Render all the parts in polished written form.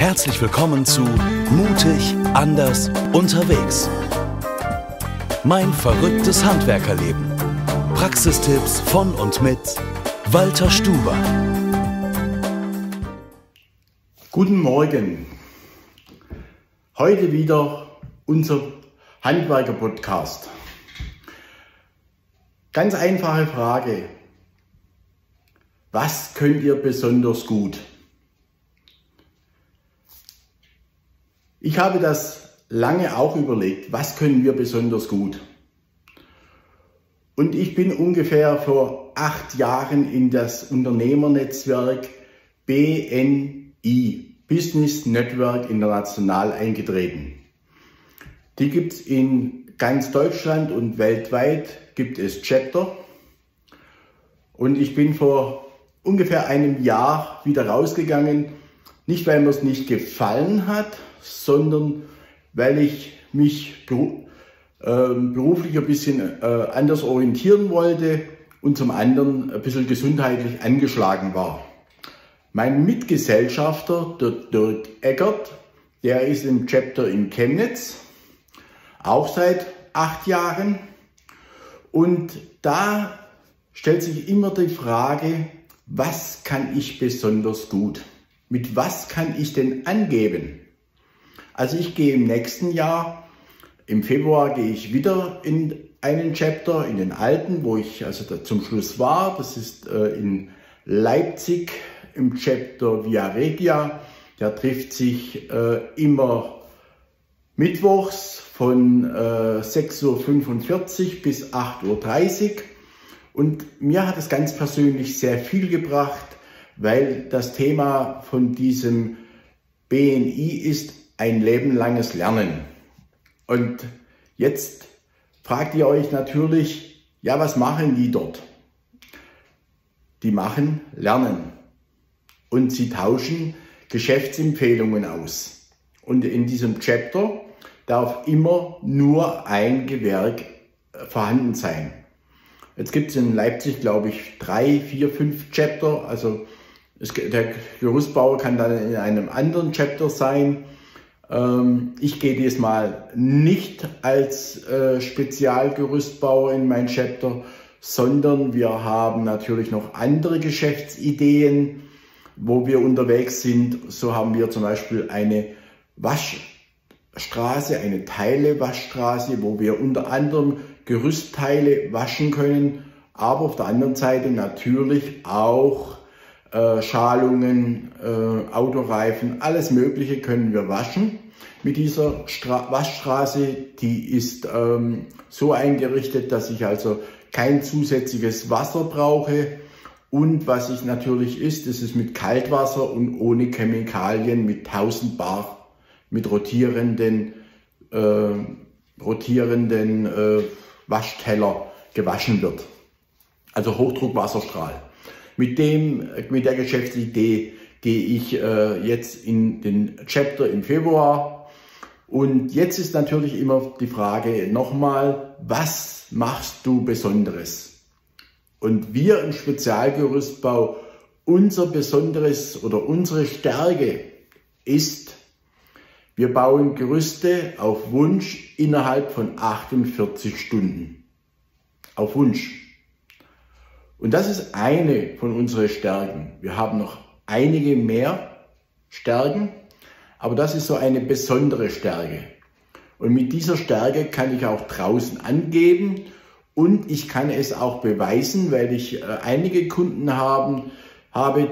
Herzlich willkommen zu Mutig, anders, unterwegs. Mein verrücktes Handwerkerleben. Praxistipps von und mit Walter Stuber. Guten Morgen. Heute wieder unser Handwerker-Podcast. Ganz einfache Frage. Was könnt ihr besonders gut? Ich habe das lange auch überlegt, was können wir besonders gut? Und ich bin ungefähr vor 8 Jahren in das Unternehmernetzwerk BNI, Business Network International, eingetreten. Die gibt es in ganz Deutschland und weltweit gibt es Chapter. Und ich bin vor ungefähr einem Jahr wieder rausgegangen, nicht weil mir es nicht gefallen hat, sondern weil ich mich beruflich ein bisschen anders orientieren wollte und zum anderen ein bisschen gesundheitlich angeschlagen war. Mein Mitgesellschafter, der Dirk Eckert, der ist im Chapter in Chemnitz, auch seit 8 Jahren. Und da stellt sich immer die Frage, was kann ich besonders gut? Mit was kann ich denn angeben? Also ich gehe im nächsten Jahr, im Februar gehe ich wieder in einen Chapter, in den alten, wo ich also zum Schluss war. Das ist in Leipzig im Chapter Via Regia. Der trifft sich immer mittwochs von 6:45 Uhr bis 8:30 Uhr. Und mir hat es ganz persönlich sehr viel gebracht, weil das Thema von diesem BNI ist ein lebenlanges Lernen. Und jetzt fragt ihr euch natürlich, ja, was machen die dort? Die machen Lernen und sie tauschen Geschäftsempfehlungen aus. Und in diesem Chapter darf immer nur ein Gewerk vorhanden sein. Jetzt gibt es in Leipzig, glaube ich, 3, 4, 5 Chapter. Also der Gerüstbauer kann dann in einem anderen Chapter sein. Ich gehe diesmal nicht als Spezialgerüstbauer in mein Chapter, sondern wir haben natürlich noch andere Geschäftsideen, wo wir unterwegs sind. So haben wir zum Beispiel eine Waschstraße, eine Teile-Waschstraße, wo wir unter anderem Gerüstteile waschen können, aber auf der anderen Seite natürlich auch Schalungen, Autoreifen, alles Mögliche können wir waschen. Mit dieser Waschstraße, die ist so eingerichtet, dass ich also kein zusätzliches Wasser brauche. Und was ich natürlich ist, es ist mit Kaltwasser und ohne Chemikalien, mit 1000 Bar, mit rotierenden Waschteller gewaschen wird. Also Hochdruckwasserstrahl. Mit der Geschäftsidee gehe ich jetzt in den Chapter im Februar. Und jetzt ist natürlich immer die Frage nochmal, was machst du Besonderes? Und wir im Spezialgerüstbau, unser Besonderes oder unsere Stärke ist, wir bauen Gerüste auf Wunsch innerhalb von 48 Stunden. Auf Wunsch. Und das ist eine von unseren Stärken. Wir haben noch einige mehr Stärken, aber das ist so eine besondere Stärke. Und mit dieser Stärke kann ich auch draußen angeben und ich kann es auch beweisen, weil ich einige Kunden habe,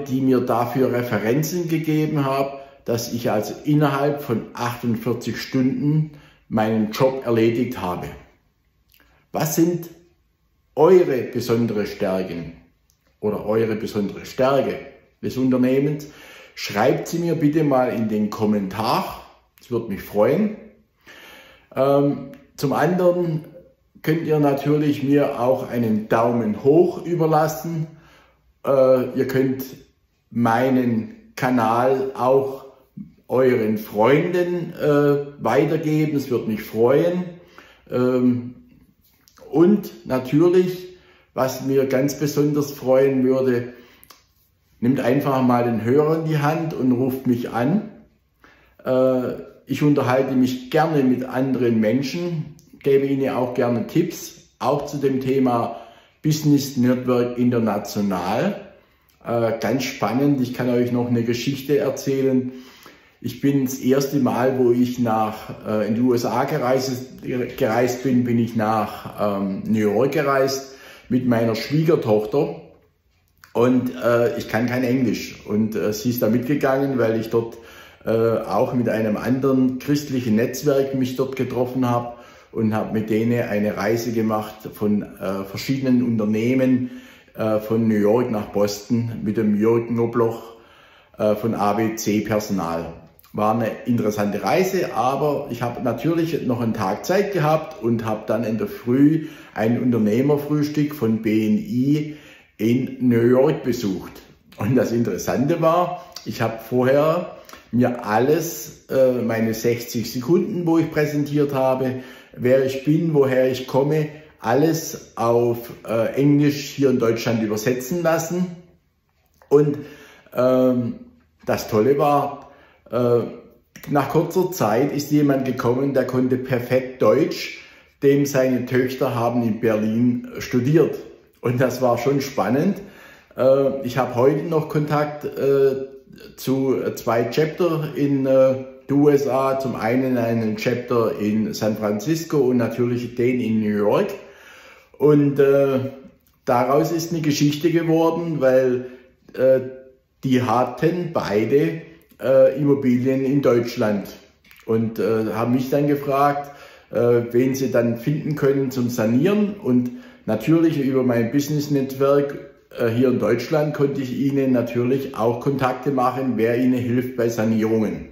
die mir dafür Referenzen gegeben haben, dass ich also innerhalb von 48 Stunden meinen Job erledigt habe. Was sind eure besondere Stärken oder eure besondere Stärke des Unternehmens? Schreibt sie mir bitte mal in den Kommentar, das würde mich freuen. Zum anderen könnt ihr natürlich mir auch einen Daumen hoch überlassen. Ihr könnt meinen Kanal auch euren Freunden weitergeben, das würde mich freuen. Und natürlich, was mir ganz besonders freuen würde, nimmt einfach mal den Hörer in die Hand und ruft mich an. Ich unterhalte mich gerne mit anderen Menschen, gebe ihnen auch gerne Tipps, auch zu dem Thema Business Network international. Ganz spannend, ich kann euch noch eine Geschichte erzählen. Ich bin das erste Mal, wo ich in die USA gereist bin, bin ich nach New York gereist mit meiner Schwiegertochter. Und ich kann kein Englisch. Und sie ist da mitgegangen, weil ich dort auch mit einem anderen christlichen Netzwerk mich dort getroffen habe und habe mit denen eine Reise gemacht von verschiedenen Unternehmen von New York nach Boston mit dem Jörg Knobloch von ABC Personal. War eine interessante Reise, aber ich habe natürlich noch einen Tag Zeit gehabt und habe dann in der Früh ein Unternehmerfrühstück von BNI in New York besucht. Und das Interessante war, ich habe vorher mir alles, meine 60 Sekunden, wo ich präsentiert habe, wer ich bin, woher ich komme, alles auf Englisch hier in Deutschland übersetzen lassen. Und das Tolle war, nach kurzer Zeit ist jemand gekommen, der konnte perfekt Deutsch, dem seine Töchter haben in Berlin studiert. Und das war schon spannend. Ich habe heute noch Kontakt zu 2 Chapter in den USA. Zum einen Chapter in San Francisco und natürlich den in New York. Und daraus ist eine Geschichte geworden, weil die hatten beide Immobilien in Deutschland und haben mich dann gefragt, wen sie dann finden können zum Sanieren. Und natürlich über mein Business-Netzwerk hier in Deutschland konnte ich ihnen natürlich auch Kontakte machen, wer ihnen hilft bei Sanierungen.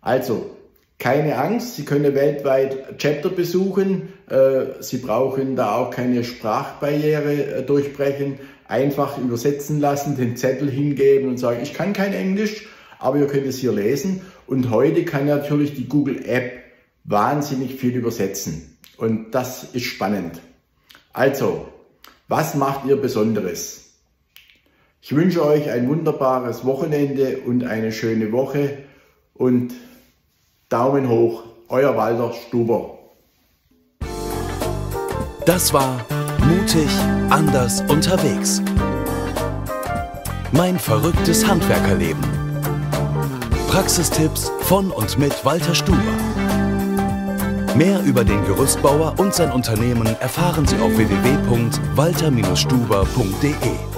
Also keine Angst, Sie können weltweit Chapter besuchen. Sie brauchen da auch keine Sprachbarriere durchbrechen. Einfach übersetzen lassen, den Zettel hingeben und sagen, ich kann kein Englisch, aber ihr könnt es hier lesen. Und heute kann natürlich die Google App wahnsinnig viel übersetzen. Und das ist spannend. Also, was macht ihr Besonderes? Ich wünsche euch ein wunderbares Wochenende und eine schöne Woche und Daumen hoch, euer Walter Stuber. Das war Mutig, anders, unterwegs. Mein verrücktes Handwerkerleben. Praxistipps von und mit Walter Stuber. Mehr über den Gerüstbauer und sein Unternehmen erfahren Sie auf www.walter-stuber.de.